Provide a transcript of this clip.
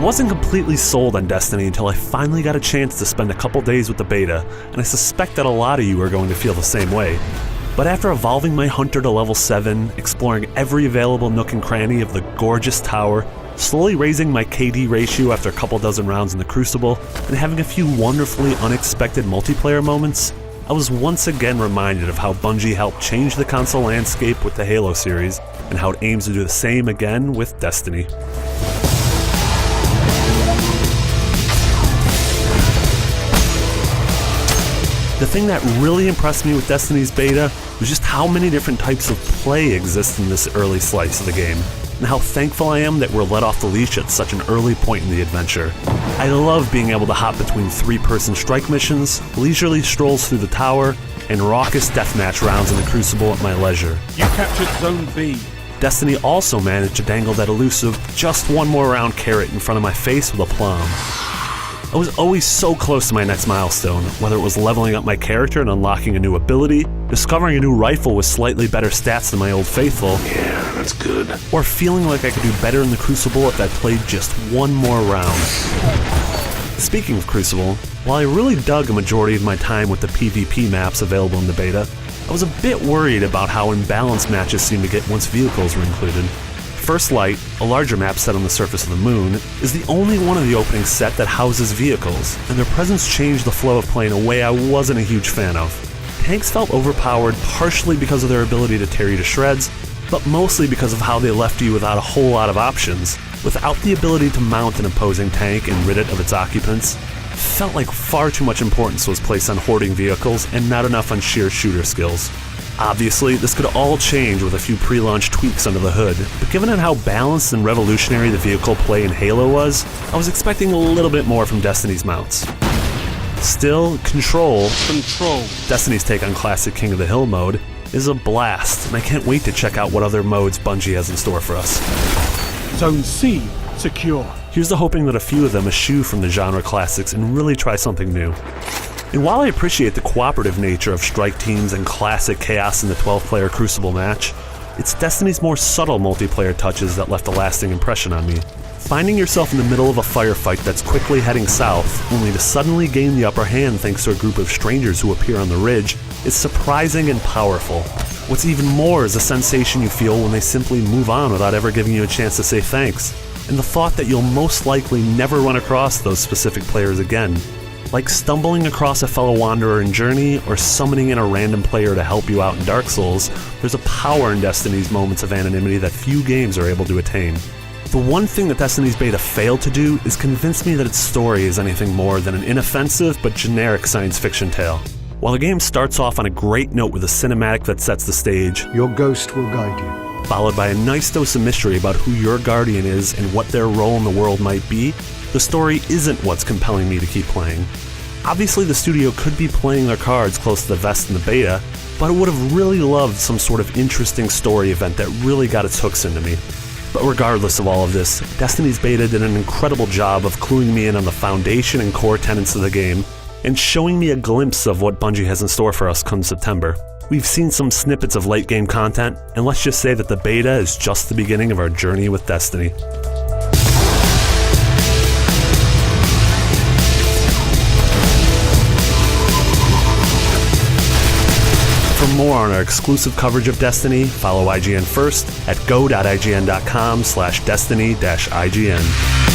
wasn't completely sold on Destiny until I finally got a chance to spend a couple days with the beta, and I suspect that a lot of you are going to feel the same way. But after evolving my hunter to level 7, exploring every available nook and cranny of the gorgeous tower, slowly raising my KD ratio after a couple dozen rounds in the Crucible, and having a few wonderfully unexpected multiplayer moments, I was once again reminded of how Bungie helped change the console landscape with the Halo series, and how it aims to do the same again with Destiny. The thing that really impressed me with Destiny's beta was just how many different types of play exist in this early slice of the game, and how thankful I am that we're let off the leash at such an early point in the adventure. I love being able to hop between 3-person strike missions, leisurely strolls through the tower, and raucous deathmatch rounds in the Crucible at my leisure. You captured Zone B. Destiny also managed to dangle that elusive just one more round carrot in front of my face with aplomb. I was always so close to my next milestone, whether it was leveling up my character and unlocking a new ability, discovering a new rifle with slightly better stats than my old faithful, yeah, that's good, or feeling like I could do better in the Crucible if I played just one more round. Speaking of Crucible, while I really dug a majority of my time with the PvP maps available in the beta, I was a bit worried about how imbalanced matches seemed to get once vehicles were included. First Light, a larger map set on the surface of the moon, is the only one of the opening set that houses vehicles, and their presence changed the flow of play in a way I wasn't a huge fan of. Tanks felt overpowered partially because of their ability to tear you to shreds, but mostly because of how they left you without a whole lot of options. Without the ability to mount an opposing tank and rid it of its occupants, it felt like far too much importance was placed on hoarding vehicles and not enough on sheer shooter skills. Obviously, this could all change with a few pre-launch tweaks under the hood, but given how balanced and revolutionary the vehicle play in Halo was, I was expecting a little bit more from Destiny's mounts. Still, Control, Destiny's take on classic King of the Hill mode, is a blast, and I can't wait to check out what other modes Bungie has in store for us. Zone C, secure. Here's to hoping that a few of them eschew from the genre classics and really try something new. And while I appreciate the cooperative nature of strike teams and classic chaos in the 12-player Crucible match, it's Destiny's more subtle multiplayer touches that left a lasting impression on me. Finding yourself in the middle of a firefight that's quickly heading south, only to suddenly gain the upper hand thanks to a group of strangers who appear on the ridge, is surprising and powerful. What's even more is the sensation you feel when they simply move on without ever giving you a chance to say thanks, and the thought that you'll most likely never run across those specific players again. Like stumbling across a fellow wanderer in Journey, or summoning in a random player to help you out in Dark Souls, there's a power in Destiny's moments of anonymity that few games are able to attain. The one thing that Destiny's beta failed to do is convince me that its story is anything more than an inoffensive but generic science fiction tale. While the game starts off on a great note with a cinematic that sets the stage, your ghost will guide you, followed by a nice dose of mystery about who your guardian is and what their role in the world might be, the story isn't what's compelling me to keep playing. Obviously, the studio could be playing their cards close to the vest in the beta, but I would have really loved some sort of interesting story event that really got its hooks into me. But regardless of all of this, Destiny's beta did an incredible job of cluing me in on the foundation and core tenets of the game, and showing me a glimpse of what Bungie has in store for us come September. We've seen some snippets of late game content, and let's just say that the beta is just the beginning of our journey with Destiny. For more on our exclusive coverage of Destiny, follow IGN first at go.ign.com/destiny-IGN.